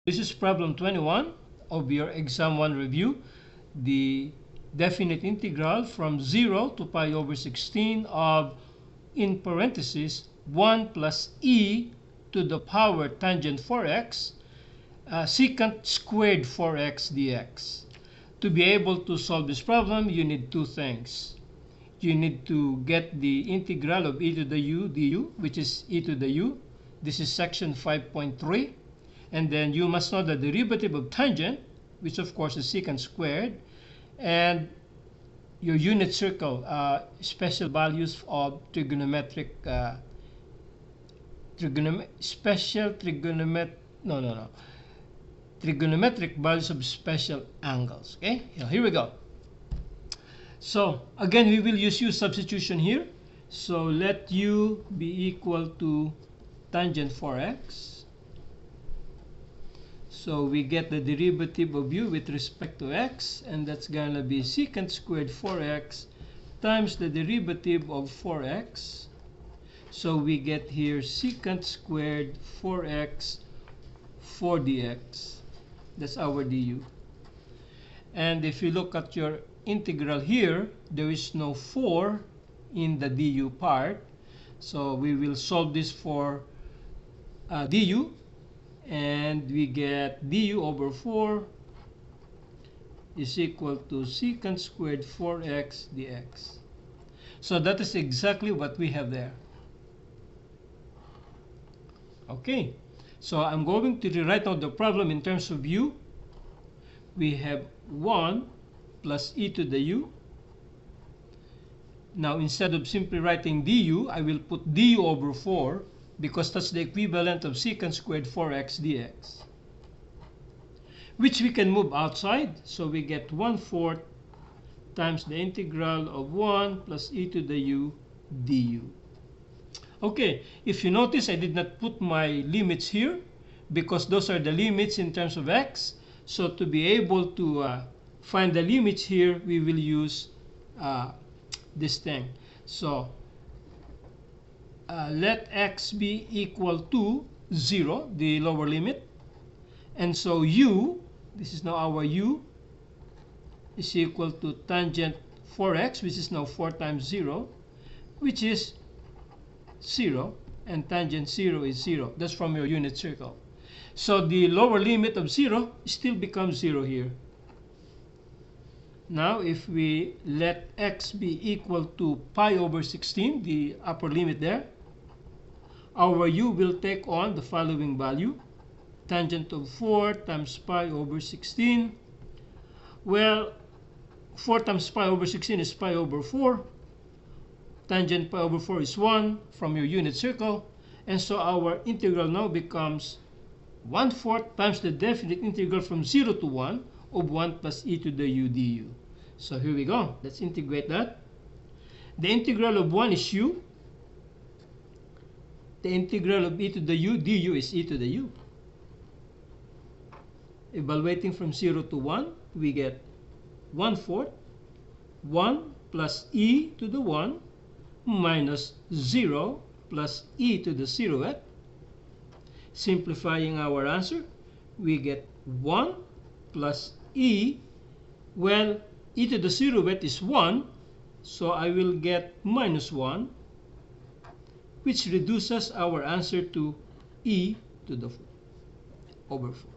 This is problem 21 of your exam 1 review. The definite integral from 0 to pi over 16 of, in parentheses, 1 plus e to the power tangent 4x, secant squared 4x dx. To be able to solve this problem, you need two things. You need to get the integral of e to the u du, which is e to the u. This is section 5.3. And then you must know the derivative of tangent, which of course is secant squared, and your unit circle, special values of trigonometric, trigonometric values of special angles. Okay, here we go. So again, we will use u substitution here. So let u be equal to tangent 4x. So we get the derivative of u with respect to x, and that's going to be secant squared 4x times the derivative of 4x. So we get here secant squared 4x 4 dx. That's our du. And if you look at your integral here, there is no 4 in the du part. So we will solve this for du. And we get du over 4 is equal to secant squared 4x dx. So that is exactly what we have there. Okay, so I'm going to rewrite out the problem in terms of u. We have 1 plus e to the u. Now instead of simply writing du, I will put du over 4, because that's the equivalent of secant squared 4x dx, which we can move outside. So we get 1/4 times the integral of 1 plus e to the u du. Okay, if you notice, I did not put my limits here because those are the limits in terms of x. So to be able to find the limits here, we will use this thing. So let x be equal to 0, the lower limit. And so u, this is now our u, is equal to tangent 4x, which is now 4 times 0, which is 0. And tangent 0 is 0. That's from your unit circle. So the lower limit of 0 still becomes 0 here. Now if we let x be equal to pi over 16, the upper limit there, our u will take on the following value. Tangent of 4 times pi over 16. Well, 4 times pi over 16 is pi over 4. Tangent pi over 4 is 1 from your unit circle. And so our integral now becomes 1/4 times the definite integral from 0 to 1 of 1 plus e to the u du. So here we go. Let's integrate that. The integral of 1 is u. The integral of e to the u du is e to the u. Evaluating from 0 to 1, we get 1/4, 1 plus e to the 1 minus 0 plus e to the 0th. Simplifying our answer, we get 1 plus e. Well, e to the 0th is 1, so I will get minus 1, which reduces our answer to e to the 4 over 4.